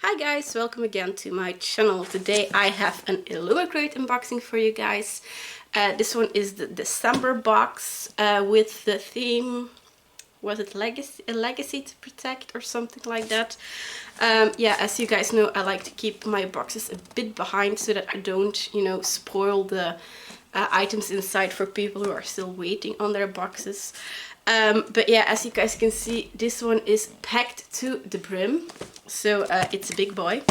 Hi guys, welcome again to my channel. Today I have an Illumicrate unboxing for you guys. This one is the December box with the theme, was it a legacy to protect or something like that. Yeah, as you guys know, I like to keep my boxes a bit behind so that I don't, spoil the items inside for people who are still waiting on their boxes. But yeah, as you guys can see, this one is packed to the brim, so it's a big boy.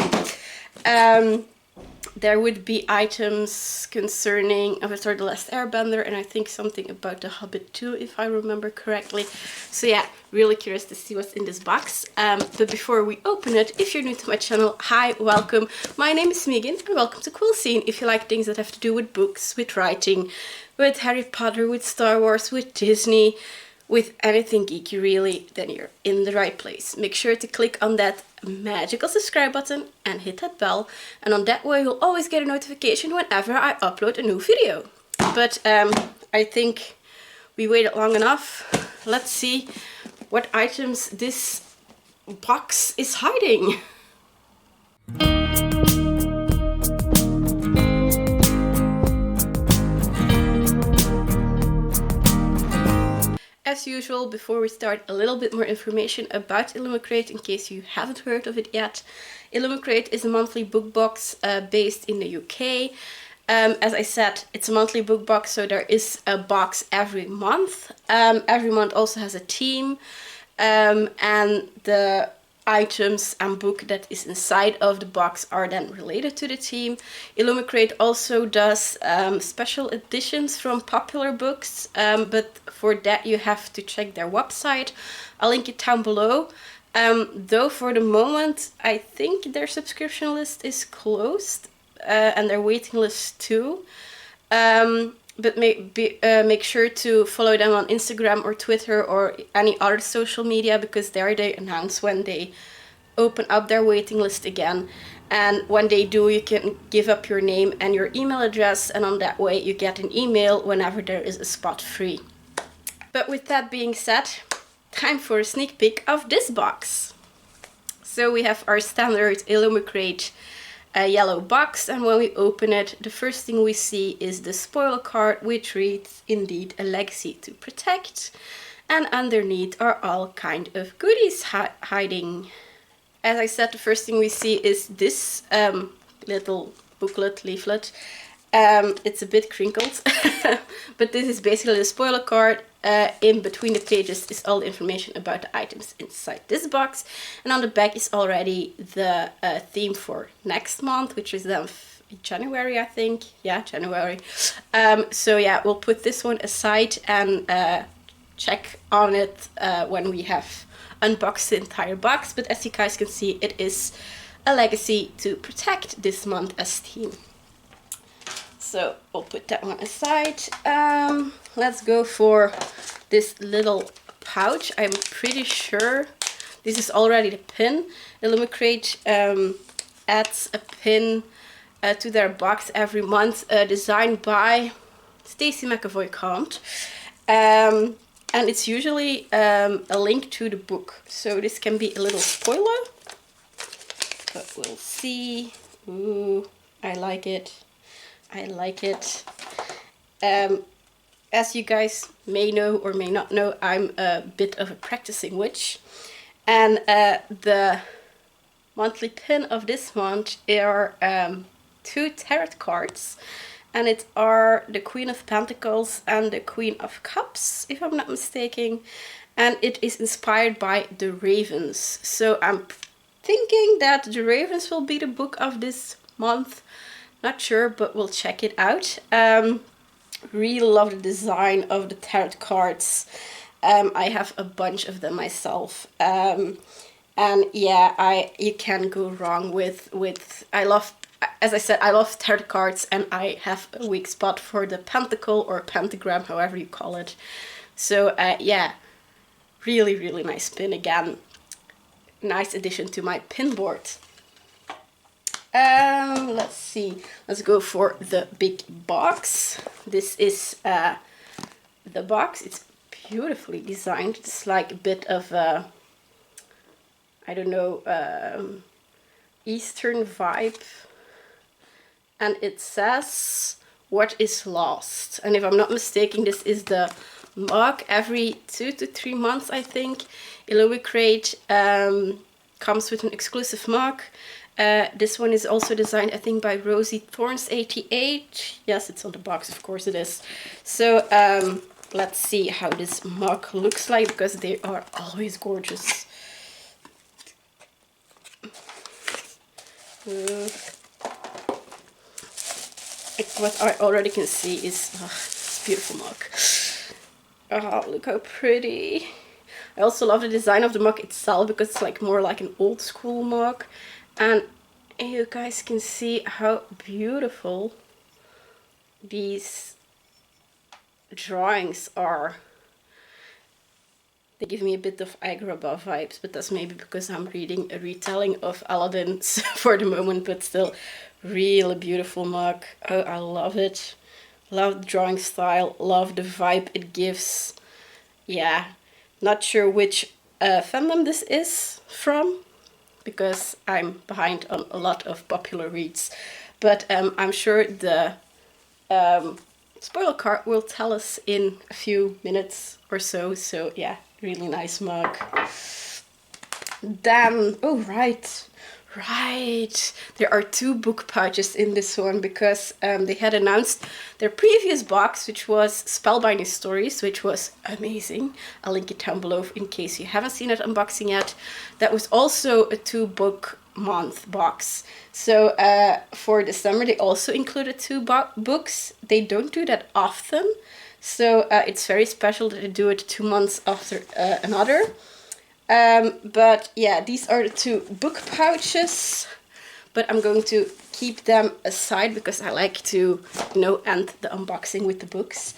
There would be items concerning Avatar the Last Airbender, and I think something about The Hobbit too, if I remember correctly. So yeah, really curious to see what's in this box. But before we open it, if you're new to my channel, hi, welcome. My name is Megan, and welcome to Quillscene. If you like things that have to do with books, with writing, with Harry Potter, with Star Wars, with Disney, with anything geeky really, then you're in the right place. Make sure to click on that magical subscribe button and hit that bell, and on that way you'll always get a notification whenever I upload a new video. But I think we waited long enough. Let's see what items this box is hiding. As usual, before we start, a little bit more information about Illumicrate in case you haven't heard of it yet. Illumicrate is a monthly book box based in the UK. As I said, it's a monthly book box, so there is a box every month. Every month also has a theme, and the items and book that is inside of the box are then related to the theme. Illumicrate also does special editions from popular books, but for that you have to check their website. I'll link it down below. Though for the moment I think their subscription list is closed, and their waiting list too. But make sure to follow them on Instagram or Twitter or any other social media, because there they announce when they open up their waiting list again. And when they do, you can give up your name and your email address, and on that way you get an email whenever there is a spot free. But with that being said, time for a sneak peek of this box. So we have our standard Illumicrate yellow box, and when we open it, the first thing we see is the spoiler card, which reads, "Indeed, a legacy to protect," and underneath are all kind of goodies hiding. As I said, the first thing we see is this little booklet, leaflet. It's a bit crinkled, but this is basically the spoiler card. In between the pages is all the information about the items inside this box, and on the back is already the theme for next month, which is then January, I think. Yeah, January. So yeah, we'll put this one aside and check on it when we have unboxed the entire box. But as you guys can see, it is a legacy to protect this month as theme. So we'll put that one aside. Let's go for this little pouch. I'm pretty sure this is already the pin. Illumicrate adds a pin to their box every month, designed by Stacey McAvoy-Compt. And it's usually a link to the book. So this can be a little spoiler, but we'll see. Ooh, I like it. I like it. As you guys may know or may not know, I'm a bit of a practicing witch, and the monthly pin of this month are 2 tarot cards, and it are the Queen of Pentacles and the Queen of Cups, if I'm not mistaken, and it is inspired by the ravens. So I'm thinking that the ravens will be the book of this month. Not sure, but we'll check it out. Really love the design of the tarot cards. I have a bunch of them myself, and yeah, you can't go wrong with. I love, as I said, I love tarot cards, and I have a weak spot for the pentacle or pentagram, however you call it. So yeah, really nice pin again. Nice addition to my pin board. Let's see, let's go for the big box. This is the box. It's beautifully designed. It's like a bit of a, I don't know, Eastern vibe. And it says, "What is lost?" And if I'm not mistaken, this is the mug. Every 2 to 3 months, I think, Illumicrate comes with an exclusive mug. This one is also designed, I think, by Rosie Thorns 88. Yes, it's on the box, of course it is. So let's see how this mug looks like, because they are always gorgeous. What I already can see is this beautiful mug. Oh, look how pretty. I also love the design of the mug itself, because it's like more like an old school mug. And you guys can see how beautiful these drawings are. They give me a bit of Agrabah vibes, but that's maybe because I'm reading a retelling of Aladdin for the moment, but still really beautiful mug. Oh, I love it. Love the drawing style, love the vibe it gives. Yeah, not sure which fandom this is from, because I'm behind on a lot of popular reads, but I'm sure the spoiler card will tell us in a few minutes or so. So yeah, really nice mug. Then, oh right, there are 2 book pouches in this one, because they had announced their previous box, which was Spellbinding Stories, which was amazing. I'll link it down below in case you haven't seen it unboxing yet. That was also a 2-book month box. So for December they also included 2 books. They don't do that often, so it's very special that they do it 2 months after another. But yeah, these are the 2 book pouches, but I'm going to keep them aside because I like to, you know, end the unboxing with the books.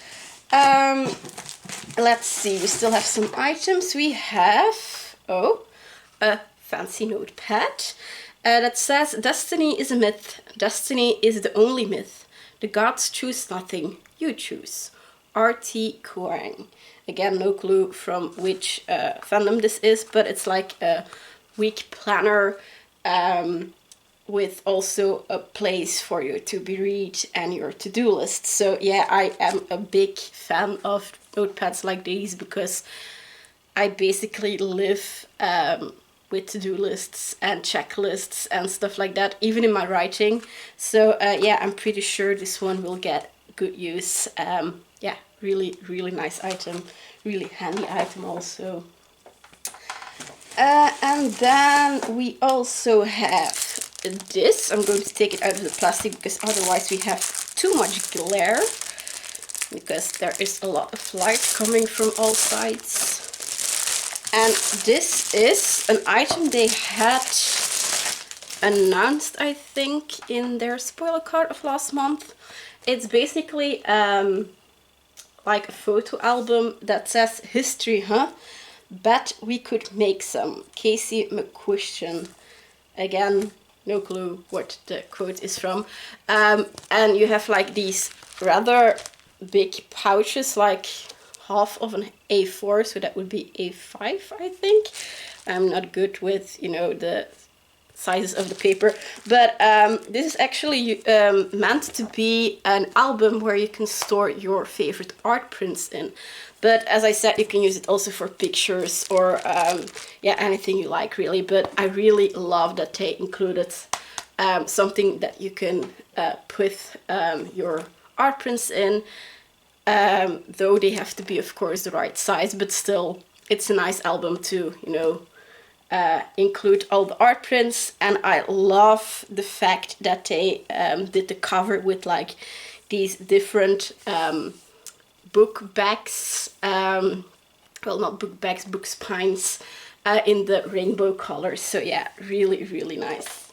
Let's see, we still have some items. We have, a fancy notepad that says, "Destiny is a myth. Destiny is the only myth. The gods choose nothing. You choose. R.T. Kuang." Again, no clue from which fandom this is, but it's like a week planner with also a place for you to be read and your to-do list. So yeah, I am a big fan of notepads like these, because I basically live with to-do lists and checklists and stuff like that, even in my writing. So yeah, I'm pretty sure this one will get good use. Yeah, really nice item, really handy item also. And then we also have this. I'm going to take it out of the plastic because otherwise we have too much glare, because there is a lot of light coming from all sides. And this is an item they had announced, I think, in their spoiler card of last month. It's basically like a photo album that says, "History, huh? Bet we could make some." Casey McQuistion. Again, no clue what the quote is from. And you have like these rather big pouches, like half of an A4, so that would be A5, I think. I'm not good with, you know, the sizes of the paper, but this is actually meant to be an album where you can store your favorite art prints in. But as I said, you can use it also for pictures or yeah, anything you like really. But I really love that they included something that you can put your art prints in, though they have to be, of course, the right size, but still it's a nice album to, you know, include all the art prints. And I love the fact that they did the cover with like these different book backs, well, not book backs, book spines in the rainbow colors. So yeah, really nice.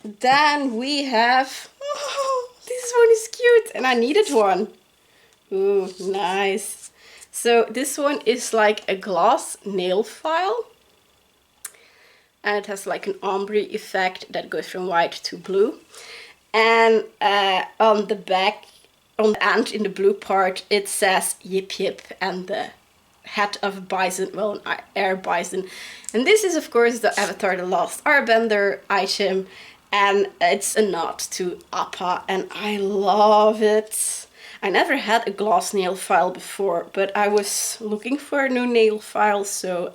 Then we have, oh, this one is cute and I needed one. Ooh, nice. So this one is like a glass nail file, and it has like an ombre effect that goes from white to blue. And on the back, on the end in the blue part, it says "Yip Yip" and the head of bison, well, an air bison. And this is of course the Avatar the Last Airbender item, and it's a nod to Appa, and I love it. I never had a glass nail file before, but I was looking for a new nail file, so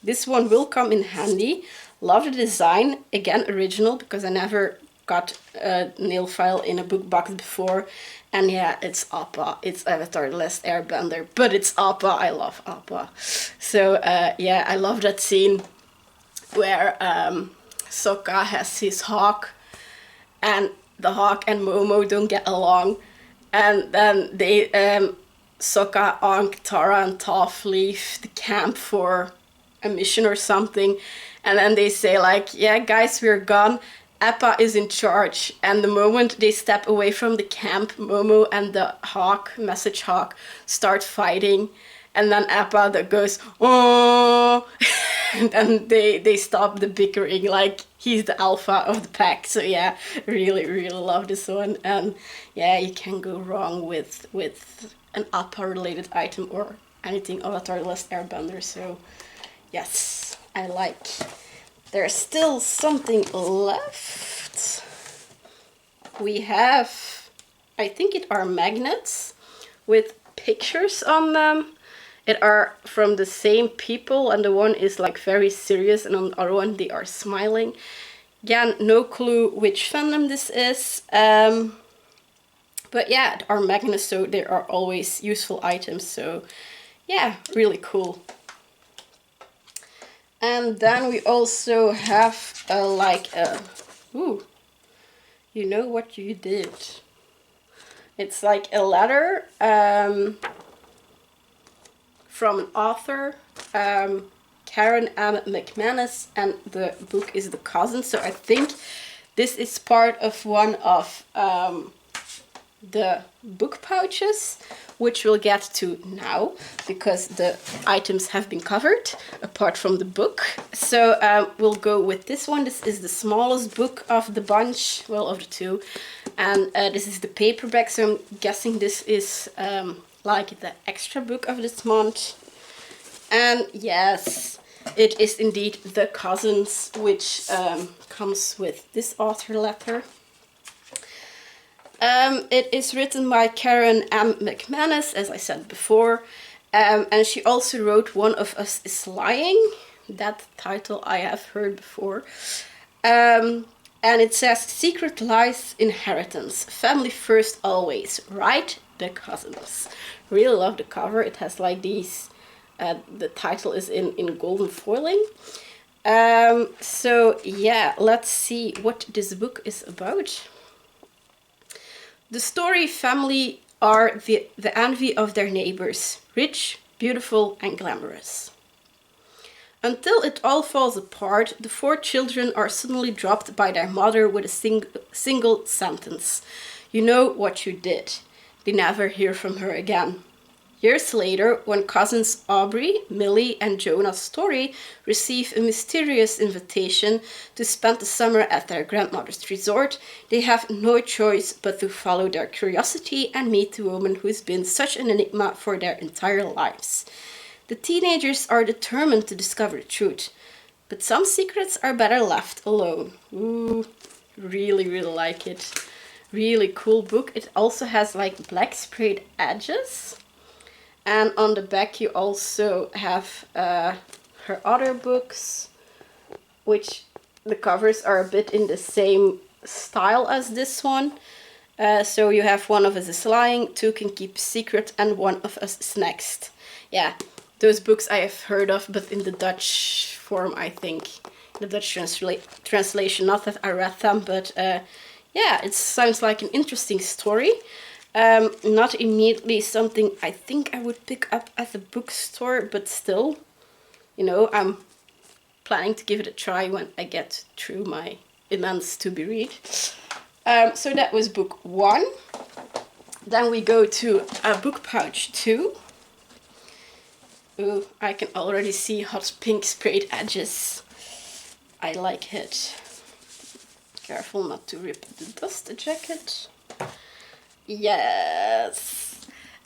this one will come in handy. Love the design, again original, because I never got a nail file in a book box before. And yeah, it's Appa, it's Avatar the Last Airbender, but it's Appa, I love Appa. So yeah, I love that scene where Sokka has his hawk, and the hawk and Momo don't get along. And then they, Sokka, Aang, Tara and Toph leave the camp for a mission or something. And then they say like, yeah guys, we're gone. Appa is in charge, and the moment they step away from the camp, Momo and the hawk, message hawk, start fighting, and then Appa that goes, oh, and then they stop the bickering, like he's the alpha of the pack. So yeah, really love this one, and yeah, you can go wrong with an Appa related item or anything Avatar the Last Airbender. So yes, I like. There's still something left. We have, I think it are magnets with pictures on them. It are from the same people, and the one is like very serious, and on the other one they are smiling. Again, no clue which fandom this is. But yeah, it are magnets, so they are always useful items. So yeah, really cool. And then we also have ooh, you know what you did. It's like a letter from an author, Karen M. McManus, and the book is The Cousin. So I think this is part of one of the book pouches, which we'll get to now because the items have been covered apart from the book. So we'll go with this one. This is the smallest book of the bunch, well, of the two, and this is the paperback, so I'm guessing this is like the extra book of this month. And yes, it is indeed The Cousins, which comes with this author letter. It is written by Karen M. McManus, as I said before, and she also wrote One of Us is Lying. That title I have heard before. And it says, Secret Lies Inheritance, Family First Always, Right? The Cousins. Really love the cover. It has like these, the title is in golden foiling. So yeah, let's see what this book is about. The Story family are the envy of their neighbors, rich, beautiful, and glamorous. Until it all falls apart, the 4 children are suddenly dropped by their mother with a single sentence. You know what you did. They never hear from her again. Years later, when cousins Aubrey, Millie, and Jonah Story receive a mysterious invitation to spend the summer at their grandmother's resort, they have no choice but to follow their curiosity and meet the woman who's been such an enigma for their entire lives. The teenagers are determined to discover the truth, but some secrets are better left alone. Ooh, really like it. Really cool book. It also has like black sprayed edges. And on the back you also have her other books, which the covers are a bit in the same style as this one. So you have One of Us is Lying, Two Can Keep Secret, and One of Us is Next. Yeah, those books I have heard of, but in the Dutch form, I think. The Dutch translation, not that I read them, but yeah, it sounds like an interesting story. Not immediately something I think I would pick up at the bookstore, but still, you know, I'm planning to give it a try when I get through my immense to-be read. So that was book 1. Then we go to book pouch 2. Ooh, I can already see hot pink sprayed edges. I like it. Careful not to rip the dust jacket. Yes,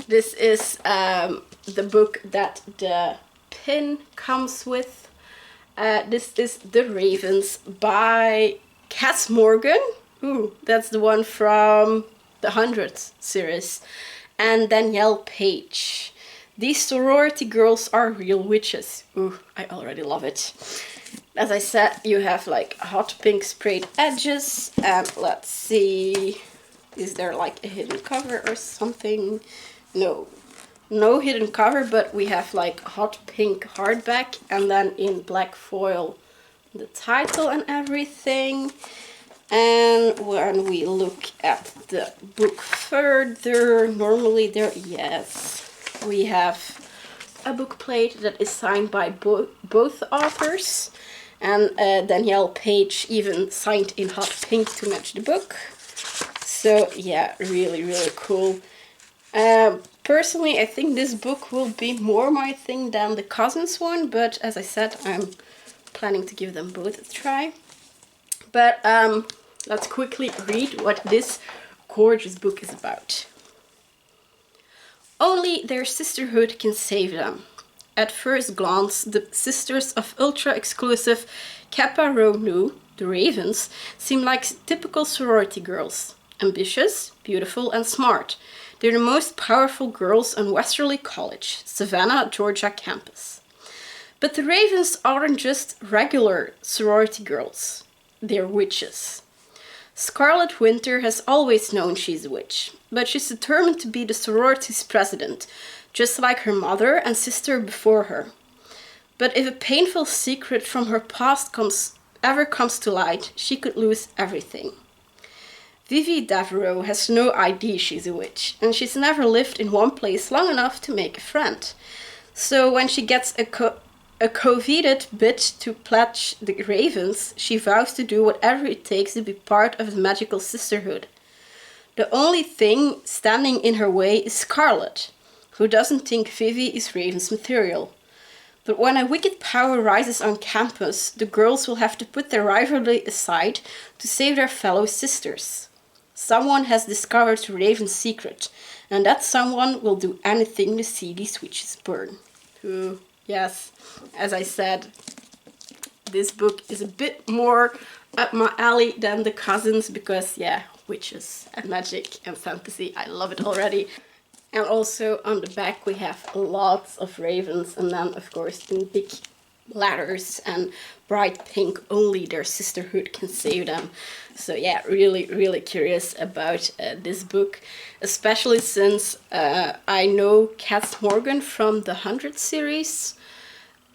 This is the book that the pin comes with. This is The Ravens by Cass Morgan. Ooh, that's the one from the 100th series. And Danielle Page. These sorority girls are real witches. Ooh, I already love it. As I said, you have like hot pink sprayed edges. And let's see, is there like a hidden cover or something? No. No hidden cover, but we have like hot pink hardback and then in black foil the title and everything. And when we look at the book further, normally there, yes, we have a book plate that is signed by both authors. And Danielle Page even signed in hot pink to match the book. So yeah, really, really cool. Personally, I think this book will be more my thing than the Cousins one, but as I said, I'm planning to give them both a try. But let's quickly read what this gorgeous book is about. Only their sisterhood can save them. At first glance, the sisters of ultra-exclusive Kappa Rho Nu, the Ravens, seem like typical sorority girls. Ambitious, beautiful, and smart. They're the most powerful girls on Westerly College, Savannah, Georgia campus. But the Ravens aren't just regular sorority girls. They're witches. Scarlet Winter has always known she's a witch, but she's determined to be the sorority's president, just like her mother and sister before her. But if a painful secret from her past ever comes to light, she could lose everything. Vivi Devereaux has no idea she's a witch, and she's never lived in one place long enough to make a friend. So when she gets a coveted bid to pledge the Ravens, she vows to do whatever it takes to be part of the magical sisterhood. The only thing standing in her way is Scarlet, who doesn't think Vivi is Raven's material. But when a wicked power rises on campus, the girls will have to put their rivalry aside to save their fellow sisters. Someone has discovered Raven's secret, and that someone will do anything to see these witches burn. Ooh, yes, as I said, this book is a bit more up my alley than the Cousins because, yeah, witches and magic and fantasy, I love it already. And also on the back we have lots of ravens, and then of course in big letters and bright pink, only their sisterhood can save them. So yeah, really, really curious about this book, especially since I know Cass Morgan from the 100 series.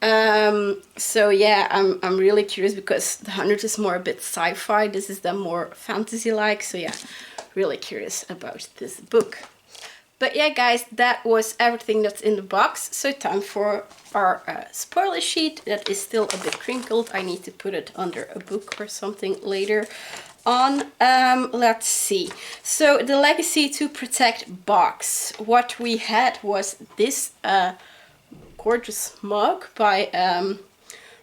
So yeah, I'm really curious because the 100 is more a bit sci-fi, this is then more fantasy-like, so yeah, really curious about this book. But yeah guys, that was everything that's in the box, so time for our spoiler sheet that is still a bit crinkled. I need to put it under a book or something later on. Let's see. So the Legacy to Protect box. What we had was this gorgeous mug by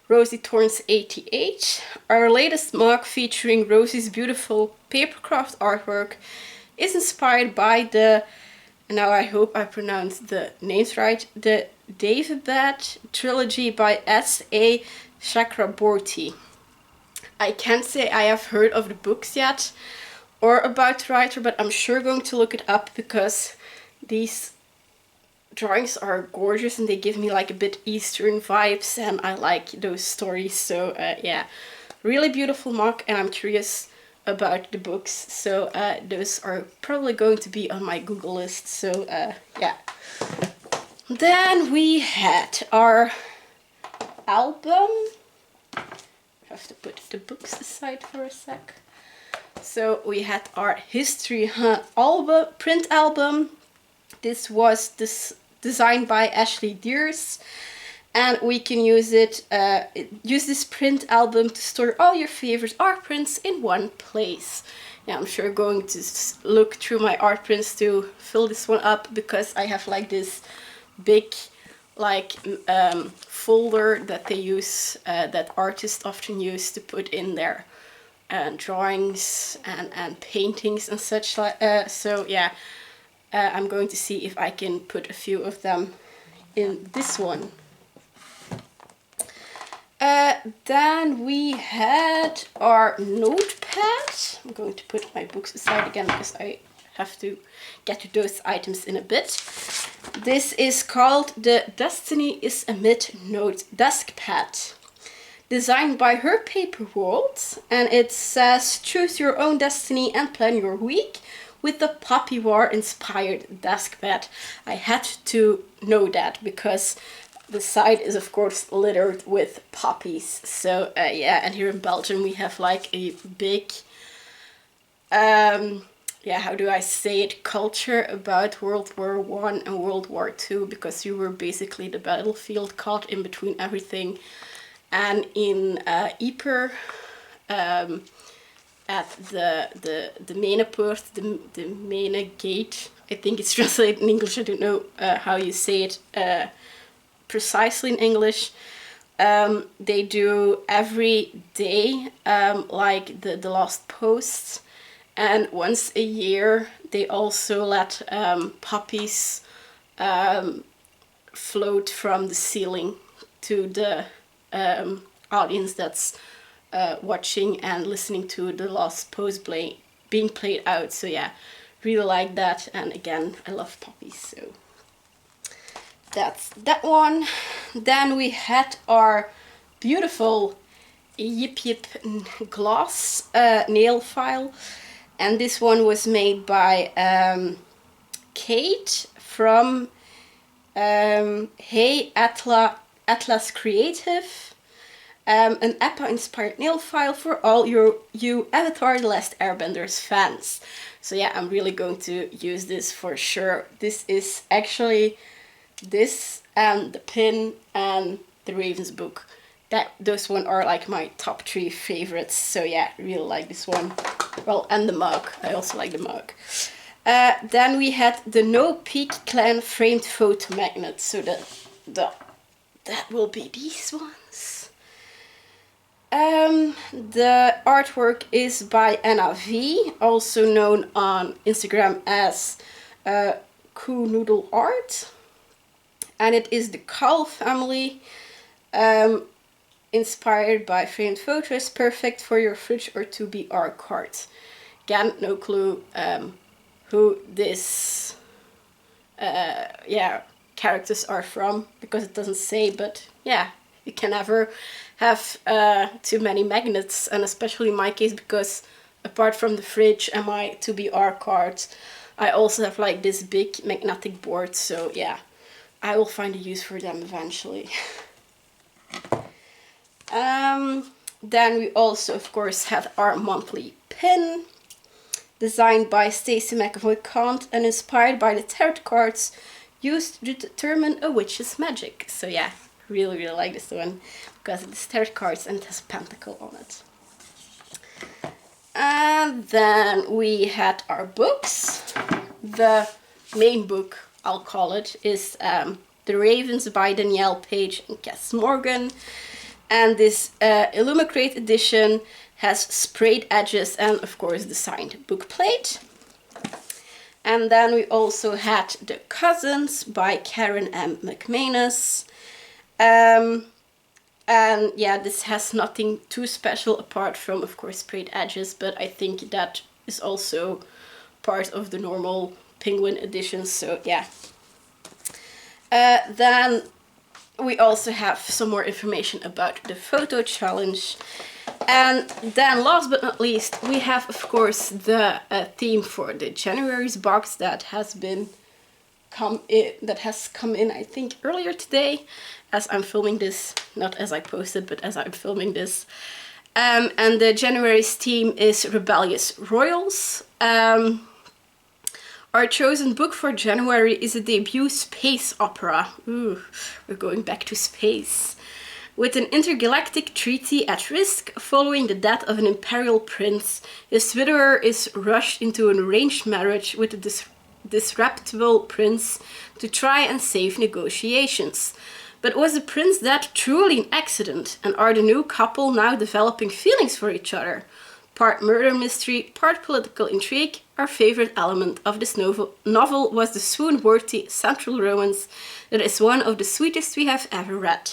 Rosie Torrance 88. Our latest mug featuring Rosie's beautiful papercraft artwork is inspired by the, now I hope I pronounced the names right, the David trilogy by S.A. Chakraborty. I can't say I have heard of the books yet or about the writer, but I'm sure going to look it up because these drawings are gorgeous and they give me like a bit Eastern vibes and I like those stories. So yeah, really beautiful mug, and I'm curious about the books, so those are probably going to be on my Google list. So yeah. Then we had our album. I have to put the books aside for a sec. So we had our History album, print album. This was designed by Ashley Deers, and we can use it. Use this print album to store all your favorite art prints in one place. Yeah, I'm sure going to look through my art prints to fill this one up because I have like this big like folder that they use, that artists often use to put in their drawings and paintings and such like. So yeah, I'm going to see if I can put a few of them in this one. Then we had our notepad. I'm going to put my books aside again because I have to get to those items in a bit. This is called the Destiny is a Mid-Note Desk Pad, designed by Her Paper World, and it says choose your own destiny and plan your week with the Poppy War inspired desk pad. I had to know that because the side is of course littered with poppies. So yeah, and here in Belgium we have like a big, yeah, how do I say it, culture about World War I and World War II, because you were basically the battlefield caught in between everything. And in Yper, at the Menepoort, the Mene Gate, I think it's translated in English, I don't know how you say it precisely in English. They do every day like the last post, and once a year they also let poppies float from the ceiling to the audience that's watching and listening to the last post being played out. So yeah, really like that, and again I love poppies, so that's that one. Then we had our beautiful Yip Yip glass nail file, and this one was made by Kate from Hey Atlas Creative, an Appa inspired nail file for all you Avatar the Last Airbenders fans. So yeah, I'm really going to use this for sure. This is actually this and the pin and the Raven's book. Those one are like my top 3 favorites. So yeah, really like this one. Well, and the mug. I also like the mug. Then we had the No Peak Clan framed photo magnet. So that will be these ones. The artwork is by Anna V, also known on Instagram as Cool Noodle Art. And it is the Cull family, inspired by framed photos, perfect for your fridge or to-be-art card. Again, no clue who this characters are from, because it doesn't say, but yeah, you can never have too many magnets, and especially in my case, because apart from the fridge and my to-be-art cards, I also have like this big magnetic board, so yeah, I will find a use for them eventually. Then we also, of course, had our monthly pin, designed by Stacey McAvoy-Kant and inspired by the tarot cards used to determine a witch's magic. So yeah, really like this one because it's tarot cards and it has a pentacle on it. And then we had our books. The main book, I'll call it, is The Ravens by Danielle Page and Cass Morgan. And this Illumicrate edition has sprayed edges and of course the signed bookplate. And then we also had The Cousins by Karen M. McManus. And yeah, this has nothing too special apart from, of course, sprayed edges, but I think that is also part of the normal Penguin edition, so yeah. Then we also have some more information about the photo challenge. And then last but not least, we have, of course, the theme for the January's box that has come in, I think, earlier today, as I'm filming this, not as I posted, but as I'm filming this. And the January's theme is Rebellious Royals. Our chosen book for January is a debut space opera. Ooh, we're going back to space. With an intergalactic treaty at risk following the death of an imperial prince, his widower is rushed into an arranged marriage with a disreputable prince to try and save negotiations. But was the prince's death truly an accident, and are the new couple now developing feelings for each other? Part murder mystery, part political intrigue, our favorite element of this novel was the swoon-worthy central romance that is one of the sweetest we have ever read.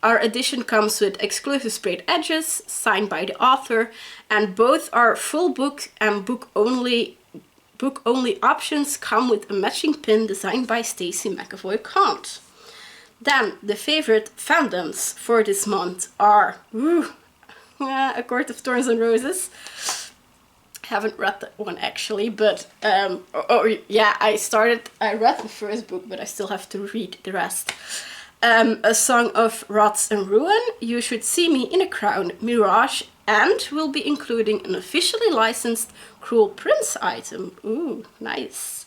Our edition comes with exclusive sprayed edges, signed by the author, and both our full book and book-only options come with a matching pin designed by Stacey McAvoy-Kant. Then, the favorite fandoms for this month are A Court of Thorns and Roses. Haven't read that one actually, but I read the first book, but I still have to read the rest. A Song of Rots and Ruin, You Should See Me in a Crown, Mirage, and we'll be including an officially licensed Cruel Prince item. Ooh, nice.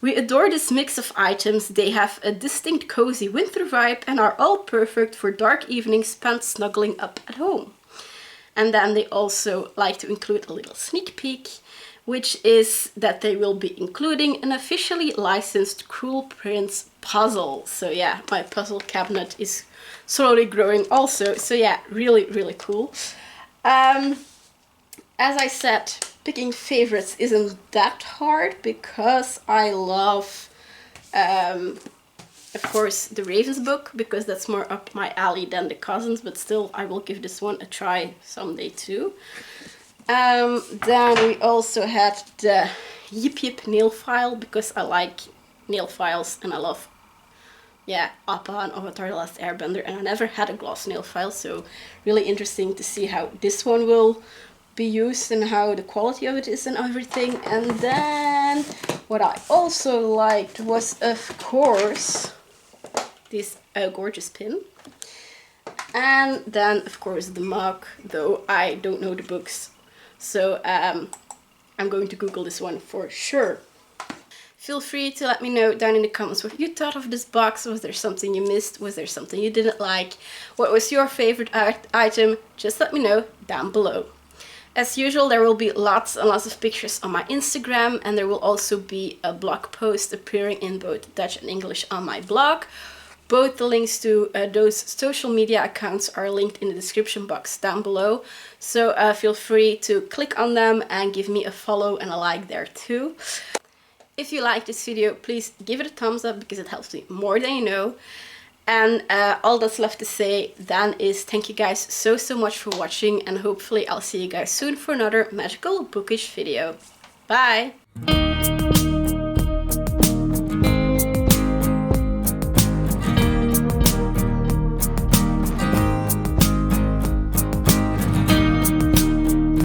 We adore this mix of items. They have a distinct cozy winter vibe and are all perfect for dark evenings spent snuggling up at home. And then they also like to include a little sneak peek, which is that they will be including an officially licensed Cruel Prince puzzle. So yeah, my puzzle cabinet is slowly growing also. So yeah, really, really cool. As I said, picking favorites isn't that hard because I love, of course, the Ravens book, because that's more up my alley than the Cousins, but still I will give this one a try someday too. Then we also had the Yip Yip nail file, because I like nail files and I love, Appa and Avatar the Last Airbender, and I never had a gloss nail file, so really interesting to see how this one will be used and how the quality of it is and everything. And then what I also liked was, of course, this gorgeous pin. And then, of course, the mug, though I don't know the books. So I'm going to Google this one for sure. Feel free to let me know down in the comments what you thought of this box. Was there something you missed? Was there something you didn't like? What was your favorite item? Just let me know down below. As usual, there will be lots and lots of pictures on my Instagram, and there will also be a blog post appearing in both Dutch and English on my blog. Both the links to those social media accounts are linked in the description box down below. So feel free to click on them and give me a follow and a like there too. If you like this video, please give it a thumbs up because it helps me more than you know. And all that's left to say then is thank you guys so much for watching, and hopefully I'll see you guys soon for another magical bookish video. Bye!